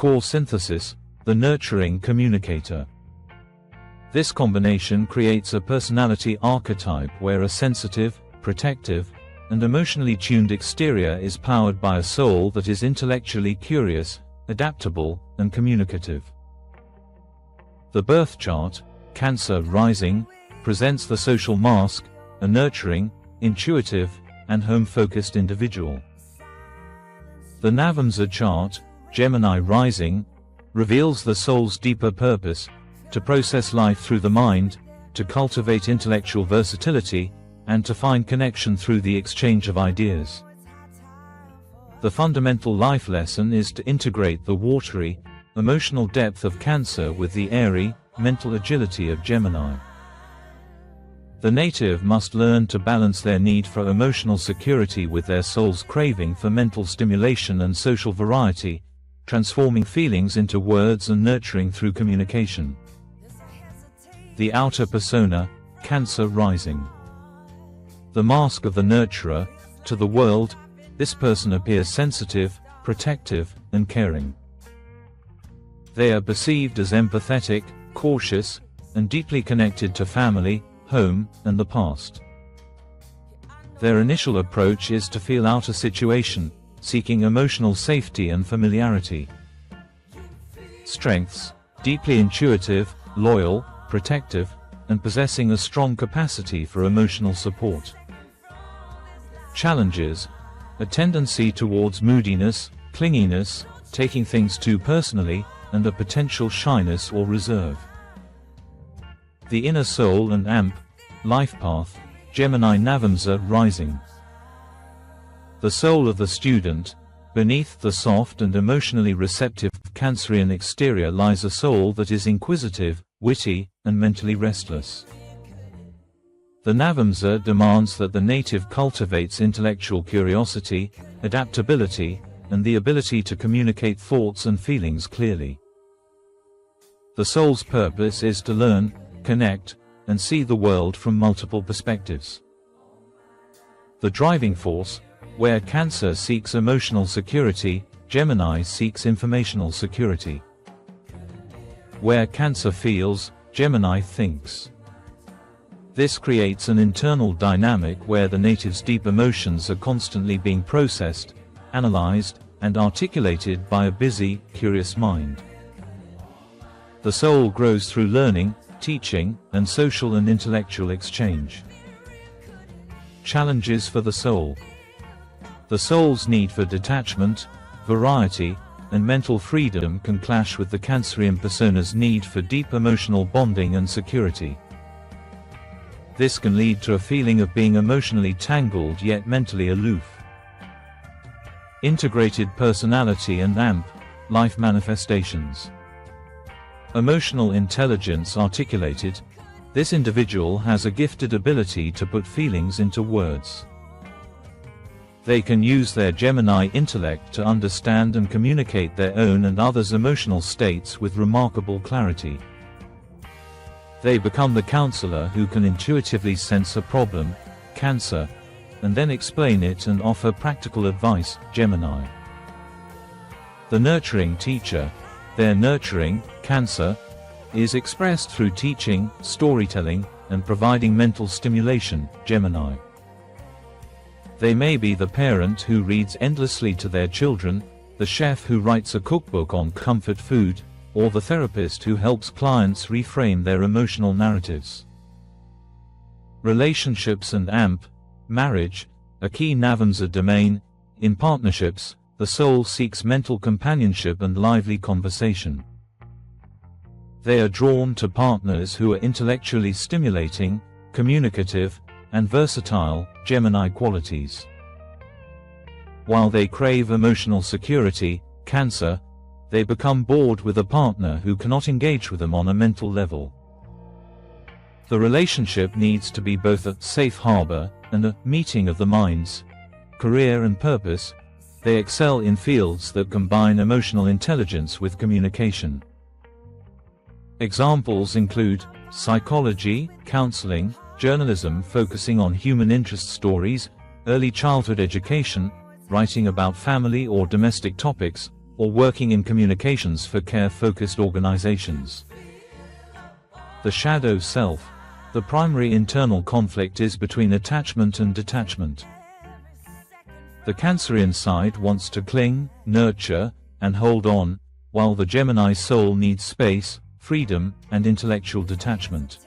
core synthesis, the nurturing communicator. This combination creates a personality archetype where a sensitive, protective, and emotionally tuned exterior is powered by a soul that is intellectually curious, adaptable, and communicative. The birth chart, Cancer rising, presents the social mask, a nurturing, intuitive, and home-focused individual. The NAVAMSA chart, Gemini rising, reveals the soul's deeper purpose, to process life through the mind, to cultivate intellectual versatility, and to find connection through the exchange of ideas. The fundamental life lesson is to integrate the watery, emotional depth of Cancer with the airy, mental agility of Gemini. The native must learn to balance their need for emotional security with their soul's craving for mental stimulation and social variety, transforming feelings into words and nurturing through communication. The outer persona, Cancer rising. The mask of the nurturer, to the world, this person appears sensitive, protective, and caring. They are perceived as empathetic, cautious, and deeply connected to family, home, and the past. Their initial approach is to feel out a situation, seeking emotional safety and familiarity. Strengths: deeply intuitive, loyal, protective, and possessing a strong capacity for emotional support. Challenges: a tendency towards moodiness, clinginess, taking things too personally, and a potential shyness or reserve. The inner soul and AMP, life path, Gemini NAVAMSA rising. The soul of the student, beneath the soft and emotionally receptive Cancerian exterior lies a soul that is inquisitive, witty, and mentally restless. The NAVAMSA demands that the native cultivates intellectual curiosity, adaptability, and the ability to communicate thoughts and feelings clearly. The soul's purpose is to learn, connect, and see the world from multiple perspectives. The driving force, where Cancer seeks emotional security, Gemini seeks informational security. Where Cancer feels, Gemini thinks. This creates an internal dynamic where the native's deep emotions are constantly being processed, analyzed, and articulated by a busy, curious mind. The soul grows through learning, teaching, and social and intellectual exchange. Challenges for the soul. The soul's need for detachment, variety, and mental freedom can clash with the Cancerian persona's need for deep emotional bonding and security. This can lead to a feeling of being emotionally tangled yet mentally aloof. Integrated personality and AMP, life manifestations. Emotional intelligence articulated, this individual has a gifted ability to put feelings into words. They can use their Gemini intellect to understand and communicate their own and others' emotional states with remarkable clarity. They become the counselor who can intuitively sense a problem, Cancer, and then explain it and offer practical advice, Gemini. The nurturing teacher, their nurturing, Cancer, is expressed through teaching, storytelling, and providing mental stimulation, Gemini. They may be the parent who reads endlessly to their children, the chef who writes a cookbook on comfort food, or the therapist who helps clients reframe their emotional narratives. Relationships and AMP, marriage, a key NAVAMSA domain. In partnerships, the soul seeks mental companionship and lively conversation. They are drawn to partners who are intellectually stimulating, communicative, and versatile, Gemini qualities. While they crave emotional security, Cancer, they become bored with a partner who cannot engage with them on a mental level. The relationship needs to be both a safe harbor and a meeting of the minds. Career and purpose, they excel in fields that combine emotional intelligence with communication. Examples include psychology, counseling, journalism focusing on human interest stories, early childhood education, writing about family or domestic topics, or working in communications for care-focused organizations. The shadow self. The primary internal conflict is between attachment and detachment. The Cancerian side wants to cling, nurture, and hold on, while the Gemini soul needs space, freedom, and intellectual detachment.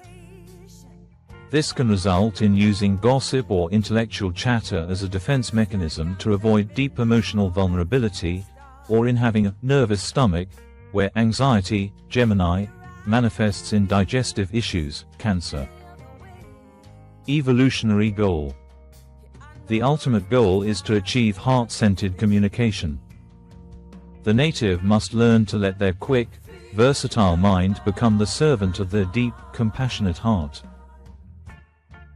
This can result in using gossip or intellectual chatter as a defense mechanism to avoid deep emotional vulnerability, or in having a nervous stomach, where anxiety, Gemini, manifests in digestive issues, Cancer. Evolutionary goal. The ultimate goal is to achieve heart-centered communication. The native must learn to let their quick, versatile mind become the servant of their deep, compassionate heart.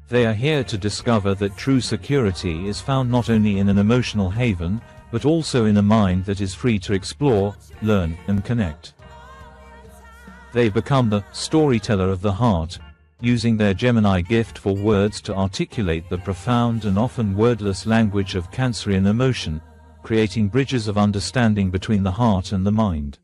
They are here to discover that true security is found not only in an emotional haven, but also in a mind that is free to explore, learn, and connect. They become the storyteller of the heart, using their Gemini gift for words to articulate the profound and often wordless language of Cancerian emotion, creating bridges of understanding between the heart and the mind.